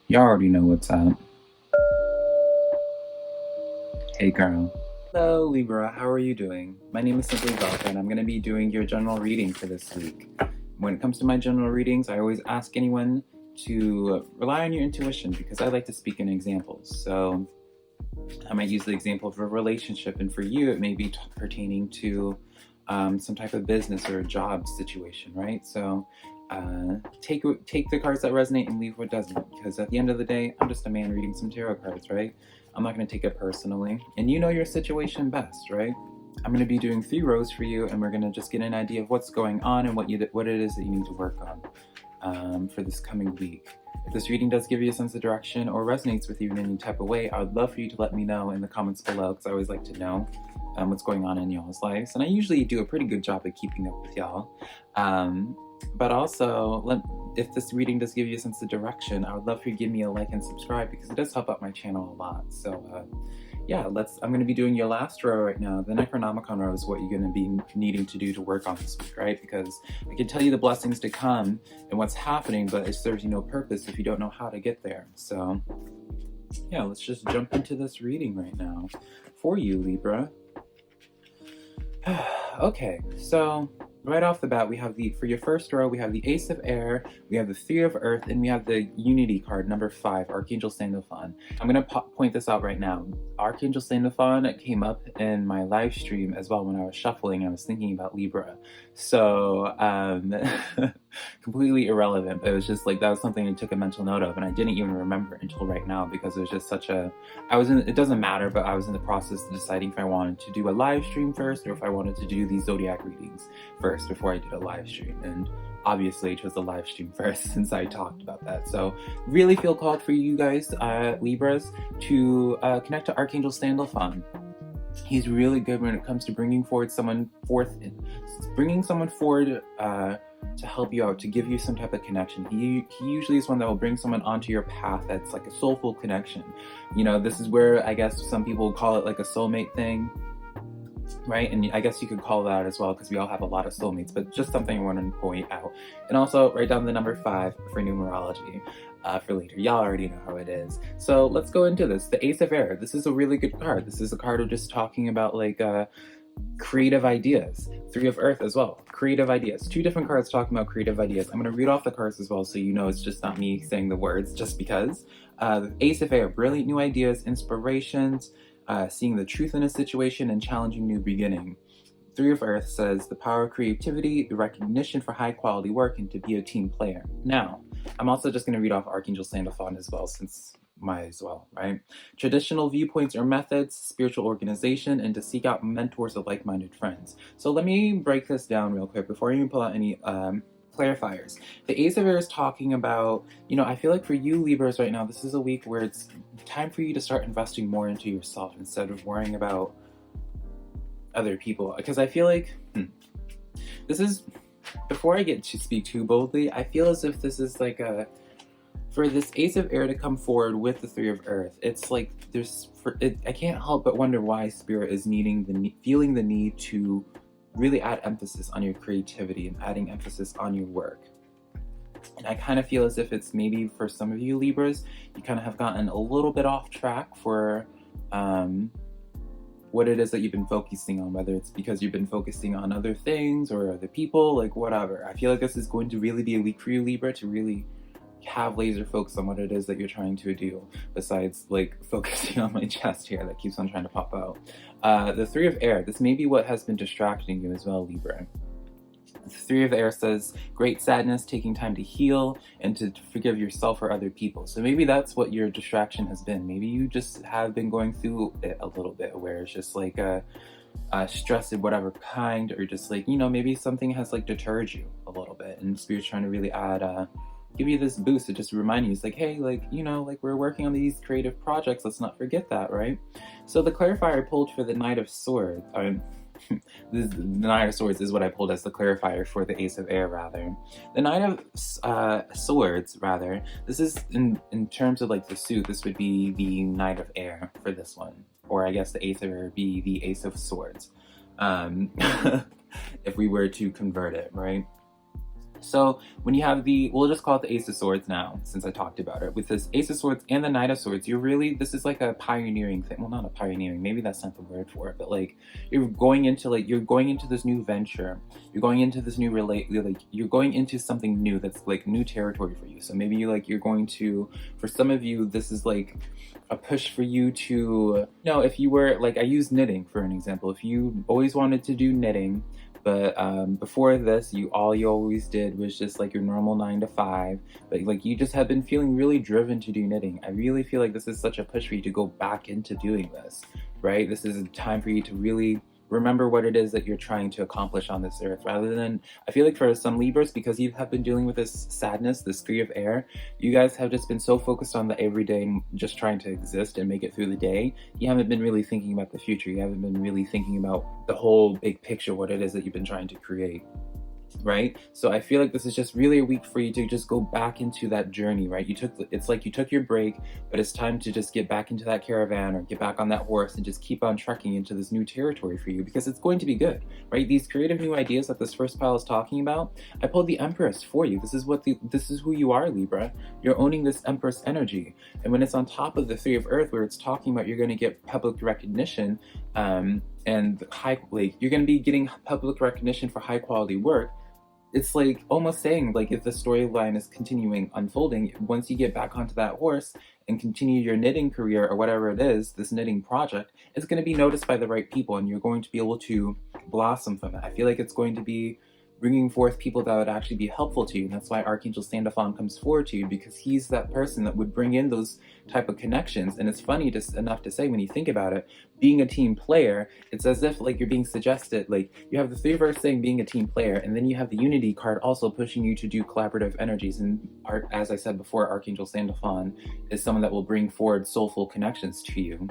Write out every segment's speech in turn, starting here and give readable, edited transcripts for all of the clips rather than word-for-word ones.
You already know what's up. Hey girl. Hello Libra, how are you doing? My name is Simply Velka and I'm going to be doing your general reading for this week. When it comes to my general readings, I always ask anyone to rely on your intuition because I like to speak in examples. So I might use the example of a relationship, and for you it may be pertaining to some type of business or a job situation, right? So take the cards that resonate and leave what doesn't, because at the end of the day, I'm just a man reading some tarot cards, right? I'm not going to take it personally, and you know your situation best, right? I'm going to be doing 3 rows for you, and we're going to just get an idea of what's going on and what it is that you need to work on for this coming week. If this reading does give you a sense of direction or resonates with you in any type of way, I would love for you to let me know in the comments below, because I always like to know what's going on in y'all's lives. And I usually do a pretty good job at keeping up with y'all. But also, if this reading does give you a sense of direction, I would love for you to give me a like and subscribe, because it does help out my channel a lot. So yeah, I'm going to be doing your last row right now. The Necronomicon row is what you're going to be needing to do to work on this week, right? Because I can tell you the blessings to come and what's happening, but it serves you no purpose if you don't know how to get there. So yeah, let's just jump into this reading right now for you, Libra. Okay, so right off the bat, we have for your first row, we have the Ace of Air, we have the 3 of Earth, and we have the Unity card, number 5, Archangel Sandalphon. I'm going to point this out right now. Archangel Sandalphon came up in my live stream as well when I was shuffling. I was thinking about Libra. So, completely irrelevant, but it was just like, that was something I took a mental note of, and I didn't even remember it until right now, because it was just such a, it doesn't matter, but I was in the process of deciding if I wanted to do a live stream first, or if I wanted to do these Zodiac readings first before I did a live stream. And obviously it was the live stream first, since I talked about that. So really feel called for you guys, Libras, to connect to Archangel Sandalphon. He's really good when it comes to bringing someone forward to help you out, to give you some type of connection. He usually is one that will bring someone onto your path that's like a soulful connection. You know, this is where I guess some people call it like a soulmate thing, right? And I guess you could call that as well, because we all have a lot of soulmates, but just something I wanted to point out. And also write down the number 5 for numerology for later. Y'all already know how it is. So let's go into this. The Ace of Air. This is a really good card. This is a card of just talking about like creative ideas. 3 of Earth as well. Creative ideas. 2 different cards talking about creative ideas. I'm going to read off the cards as well, so you know it's just not me saying the words just because. The Ace of Air. Brilliant new ideas, inspirations, seeing the truth in a situation, and challenging new beginning. 3 of Earth says the power of creativity, the recognition for high quality work, and to be a team player. Now, I'm also just going to read off Archangel Sandalphon as well, since might as well, right? Traditional viewpoints or methods, spiritual organization, and to seek out mentors of like-minded friends. So let me break this down real quick before I even pull out any clarifiers. The Ace of Air is talking about, you know, I feel like for you Libras right now, this is a week where it's time for you to start investing more into yourself instead of worrying about other people. Because I feel like this is, before I get to speak too boldly, I feel as if this is like for this Ace of Air to come forward with the 3 of Earth, it's like I can't help but wonder why Spirit is feeling the need to really add emphasis on your creativity and adding emphasis on your work. And I kind of feel as if it's maybe for some of you Libras, you kind of have gotten a little bit off track for what it is that you've been focusing on, whether it's because you've been focusing on other things or other people, like whatever. I feel like this is going to really be a week for you, Libra, to really have laser focus on what it is that you're trying to do, besides like focusing on my chest here that keeps on trying to pop out. The 3 of Air, this may be what has been distracting you as well, Libra. The 3 of Air says great sadness, taking time to heal and to forgive yourself or other people. So maybe that's what your distraction has been. Maybe you just have been going through it a little bit, where it's just like stress of whatever kind, or just like, you know, maybe something has like deterred you a little bit, and Spirit's trying to really give you this boost to just remind you. It's like, hey, like, you know, like we're working on these creative projects, let's not forget that, right? So the clarifier I pulled for the Knight of Swords, the Knight of Swords is what I pulled as the clarifier for the Ace of Air, rather. The Knight of Swords, rather, this is in terms of like the suit, this would be the Knight of Air for this one, or I guess the Ace of Air would be the Ace of Swords, if we were to convert it, right? So when you have we'll just call it the Ace of Swords now, since I talked about it. With this Ace of Swords and the Knight of Swords, this is like a pioneering thing. Well, not a pioneering, maybe that's not the word for it, but like you're going into this new venture. You're going into this new you're going into something new that's like new territory for you. So maybe you're going to, for some of you, this is like a push for you to, if you were like, I use knitting for an example. If you always wanted to do knitting, but before this, all you always did was just like your normal 9 to 5, but like you just have been feeling really driven to do knitting. I really feel like this is such a push for you to go back into doing this, right? This is a time for you to really remember what it is that you're trying to accomplish on this earth, rather than, I feel like for some Libras, because you have been dealing with this sadness, this 3 of air, you guys have just been so focused on the everyday and just trying to exist and make it through the day. You haven't been really thinking about the future. You haven't been really thinking about the whole big picture, what it is that you've been trying to create. Right? So I feel like this is just really a week for you to just go back into that journey, right? It's like you took your break, but it's time to just get back into that caravan or get back on that horse and just keep on trekking into this new territory for you, because it's going to be good, right? These creative new ideas that this first pile is talking about, I pulled the Empress for you. This is who you are, Libra. You're owning this Empress energy. And when it's on top of the 3 of Earth, where it's talking about you're going to get public recognition, and you're going to be getting public recognition for high quality work. It's like almost saying, like, if the storyline is continuing unfolding, once you get back onto that horse and continue your knitting career or whatever it is, this knitting project, it's going to be noticed by the right people, and you're going to be able to blossom from it. I feel like it's going to be bringing forth people that would actually be helpful to you. And that's why Archangel Sandalphon comes forward to you, because he's that person that would bring in those type of connections. And it's funny enough to say, when you think about it, being a team player, it's as if like you're being suggested, like you have the 3 of Earth saying being a team player, and then you have the Unity card also pushing you to do collaborative energies. And as I said before, Archangel Sandalphon is someone that will bring forward soulful connections to you.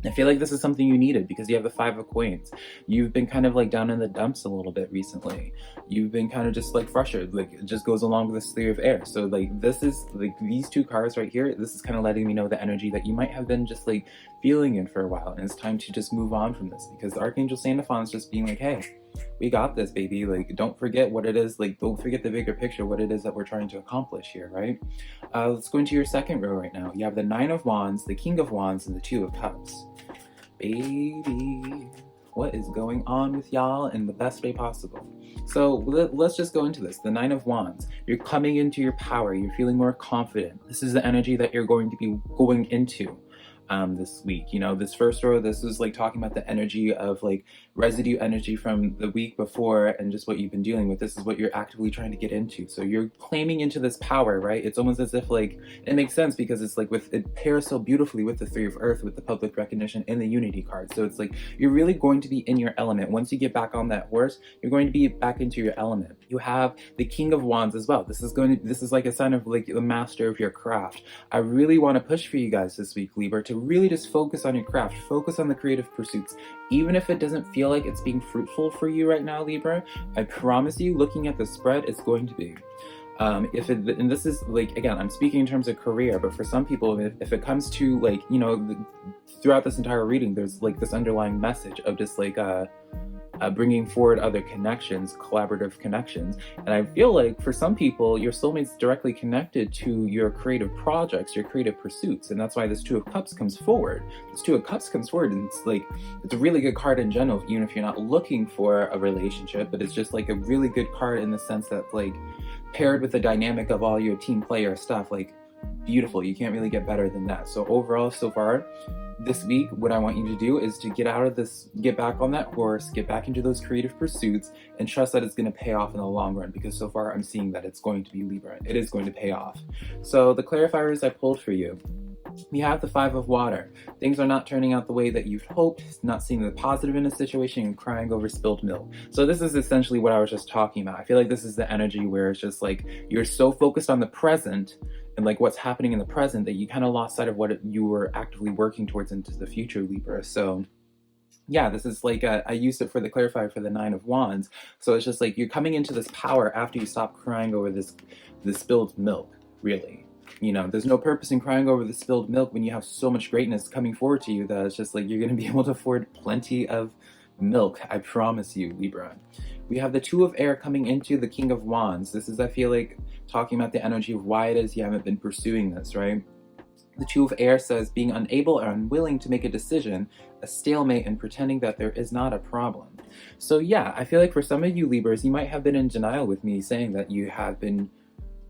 I feel like this is something you needed, because you have the 5 of Coins. You've been kind of like down in the dumps a little bit recently. You've been kind of just like frustrated. Like, it just goes along with this 3 of Air. So like this is like these 2 cards right here. This is kind of letting me know the energy that you might have been just like feeling in for a while, and it's time to just move on from this, because Archangel Sandalphon is just being like, hey, we got this, baby. Like, don't forget what it is. Like, don't forget the bigger picture, what it is that we're trying to accomplish here, right? Let's go into your second row right now. You have the 9 of Wands, the King of Wands, and the 2 of Cups. Baby, what is going on with y'all in the best way possible? So let's just go into this. The 9 of Wands, you're coming into your power. You're feeling more confident. This is the energy that you're going to be going into this week. This first row, this is like talking about the energy of like residue energy from the week before and just what you've been dealing with. This is what you're actively trying to get into. So you're claiming into this power, right? It's almost as if like, it makes sense, because it's like it pairs so beautifully with the 3 of Earth, with the public recognition and the Unity card. So it's like you're really going to be in your element. Once you get back on that horse, you're going to be back into your element. You have the King of Wands as well. This is like a sign of like the master of your craft. I really want to push for you guys this week, Libra, to really just focus on your craft, focus on the creative pursuits. Even if it doesn't feel like it's being fruitful for you right now, Libra, I promise you, looking at the spread, it's going to be. And this is like, again, I'm speaking in terms of career, but for some people, if it comes to like, throughout this entire reading, there's like this underlying message of just like, bringing forward other connections, collaborative connections. And I feel like for some people, your soulmate's directly connected to your creative projects, your creative pursuits. And that's why this 2 of Cups comes forward. This 2 of Cups comes forward, and it's a really good card in general, even if you're not looking for a relationship, but it's just like a really good card in the sense that like paired with the dynamic of all your team player stuff, like beautiful. You can't really get better than that. So overall, so far, this week, what I want you to do is to get back on that horse, get back into those creative pursuits, and trust that it's going to pay off in the long run, because so far I'm seeing that it's going to be Libra. It is going to pay off. So the clarifiers I pulled for you. We have the 5 of Water. Things are not turning out the way that you've hoped, not seeing the positive in a situation, and crying over spilled milk. So this is essentially what I was just talking about. I feel like this is the energy where it's just like you're so focused on the present and like what's happening in the present that you kind of lost sight of what you were actively working towards into the future, Libra. So yeah, this is like, I used it for the clarifier for the 9 of Wands. So it's just like you're coming into this power after you stop crying over this spilled milk, really. There's no purpose in crying over the spilled milk when you have so much greatness coming forward to you that it's just like you're going to be able to afford plenty of milk, I promise you, Libra. We have the Two of Air coming into the King of Wands. This is, I feel like, talking about the energy of why it is you haven't been pursuing this, right? The Two of Air says being unable or unwilling to make a decision, a stalemate, and pretending that there is not a problem. So yeah, I feel like for some of you Libras, you might have been in denial with me saying that you have been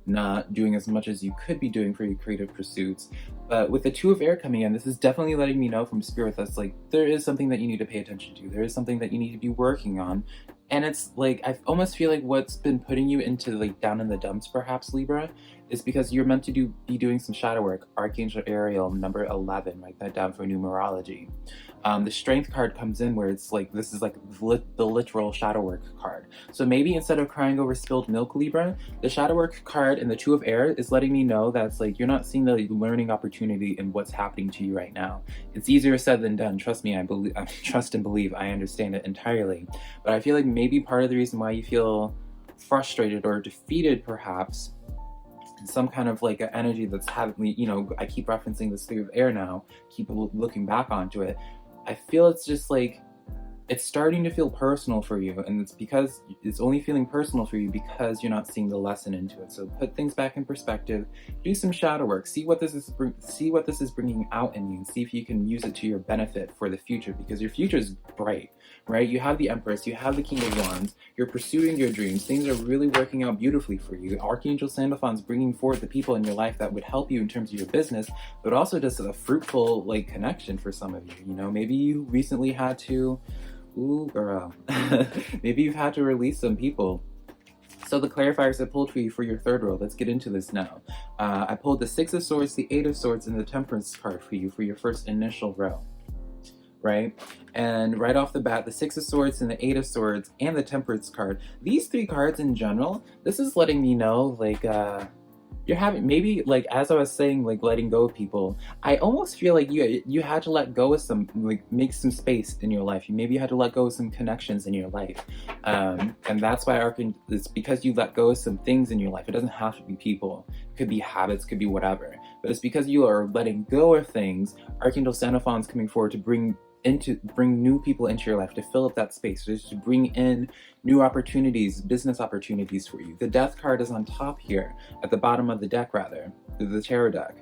not doing as much as you could be doing for your creative pursuits. But with the Two of Air coming in, this is definitely letting me know from Spirit that's like, there is something that you need to pay attention to. There is something that you need to be working on. And it's like, I almost feel like what's been putting you into like down in the dumps perhaps, Libra, is because you're meant to be doing some shadow work. Archangel Ariel, number 11, write that down for numerology. The Strength card comes in where it's like, this is like the literal shadow work card. So maybe instead of crying over spilled milk, Libra, the shadow work card and the Two of Air is letting me know that it's like, you're not seeing the learning opportunity in what's happening to you right now. It's easier said than done. Trust me, I trust and believe, I understand it entirely. But I feel like maybe part of the reason why you feel frustrated or defeated perhaps, some kind of like an energy that's having, you know, I keep referencing this Three of Air now, keep looking back onto it. I feel it's just like, it's starting to feel personal for you, and it's because it's only feeling personal for you because you're not seeing the lesson into it. So put things back in perspective, do some shadow work, see what this is bringing out in you, and see if you can use it to your benefit for the future, because your future is bright, right? You have the Empress, you have the King of Wands, you're pursuing your dreams, things are really working out beautifully for you. Archangel Sandalphon's bringing forth the people in your life that would help you in terms of your business, but also just a fruitful like connection for some of you. You know, maybe you recently had to, ooh girl, maybe you've had to release some people. So the clarifiers I pulled for you for your third row, let's get into this now. I pulled the Six of Swords, the Eight of Swords, and the Temperance card for you for your first initial row, right? And right off the bat, the Six of Swords and the Eight of Swords and the Temperance card, these three cards in general, this is letting me know like, you're having, maybe like as I was saying, like letting go of people, I almost feel like you had to let go of some, like make some space in your life. You maybe had to let go of some connections in your life, and that's why it's because you let go of some things in your life. It doesn't have to be people, it could be habits, could be whatever, but it's because you are letting go of things. Archangel Sandalphon's coming forward to bring new people into your life, to fill up that space, just to bring in new opportunities, business opportunities for you. The Death card is on top here, at the bottom of the deck rather, the tarot deck.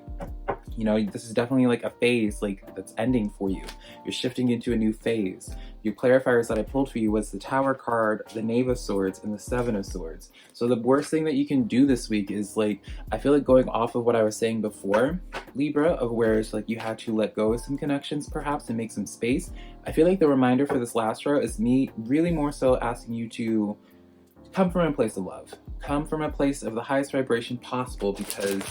You know, this is definitely like a phase like that's ending for you. You're shifting into a new phase. Your clarifiers that I pulled for you was the Tower card, the Knave of Swords, and the Seven of Swords. So the worst thing that you can do this week is like, I feel like going off of what I was saying before, Libra, of where it's like you had to let go of some connections perhaps and make some space. I feel like the reminder for this last row is me really more so asking you to come from a place of love. Come from a place of the highest vibration possible, because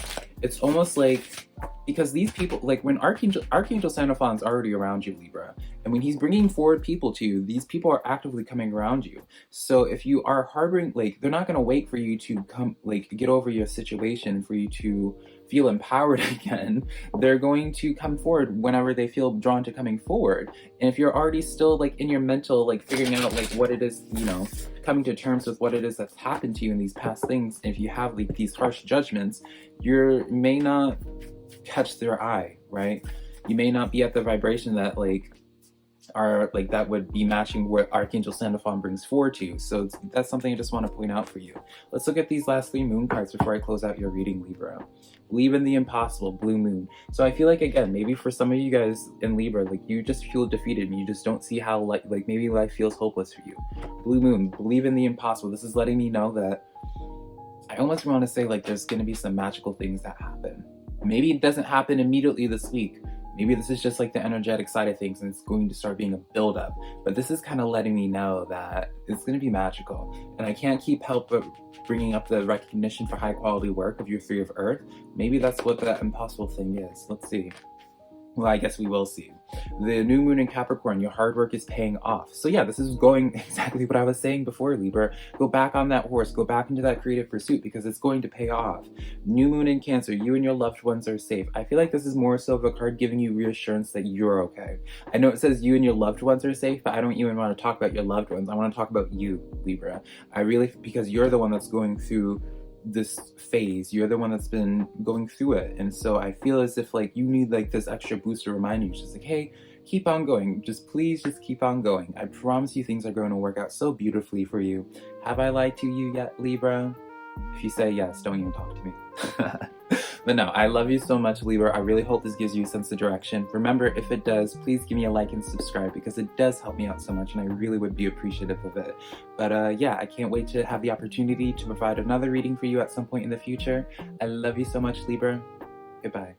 it's almost like, because these people, like when Archangel Sandalphon's already around you, Libra, and when he's bringing forward people to you, these people are actively coming around you. So if you are harboring, like, they're not going to wait for you to come, like, get over your situation, for you to feel empowered again. They're going to come forward whenever they feel drawn to coming forward. And if you're already still like in your mental, like figuring out like what it is, you know, coming to terms with what it is that's happened to you in these past things, if you have like these harsh judgments, you may not catch their eye, right? You may not be at the vibration that like are like that would be matching what Archangel Sandalphon brings forward to you. So that's something I just want to point out for you. Let's look at these last three moon cards before I close out your reading, Libra. Believe in the impossible, blue moon. So I feel like, again, maybe for some of you guys in Libra, like you just feel defeated and you just don't see how like maybe life feels hopeless for you. Blue moon, believe in the impossible. This is letting me know that I almost want to say like there's going to be some magical things that happen. Maybe it doesn't happen immediately this week. Maybe this is just like the energetic side of things and it's going to start being a buildup. But this is kind of letting me know that it's going to be magical. And I can't help but bringing up the recognition for high quality work of your Three of Earth. Maybe that's what that impossible thing is. Let's see. Well, I guess we will see. The new moon in Capricorn, your hard work is paying off. So yeah, this is going exactly what I was saying before, Libra. Go back on that horse, go back into that creative pursuit because it's going to pay off. New moon in Cancer, you and your loved ones are safe. I feel like this is more so of a card giving you reassurance that you're okay. I know it says you and your loved ones are safe, but I don't even want to talk about your loved ones. I want to talk about you, Libra. Because you're the one that's going through this phase. You're the one that's been going through it. And so I feel as if like you need like this extra boost to remind you, just like, hey, keep on going. Just please just keep on going. I promise you things are going to work out so beautifully for you. Have I lied to you yet, Libra? If you say yes, don't even talk to me. But no, I love you so much, Libra. I really hope this gives you a sense of direction. Remember, if it does, please give me a like and subscribe because it does help me out so much and I really would be appreciative of it. But yeah, I can't wait to have the opportunity to provide another reading for you at some point in the future. I love you so much, Libra. Goodbye.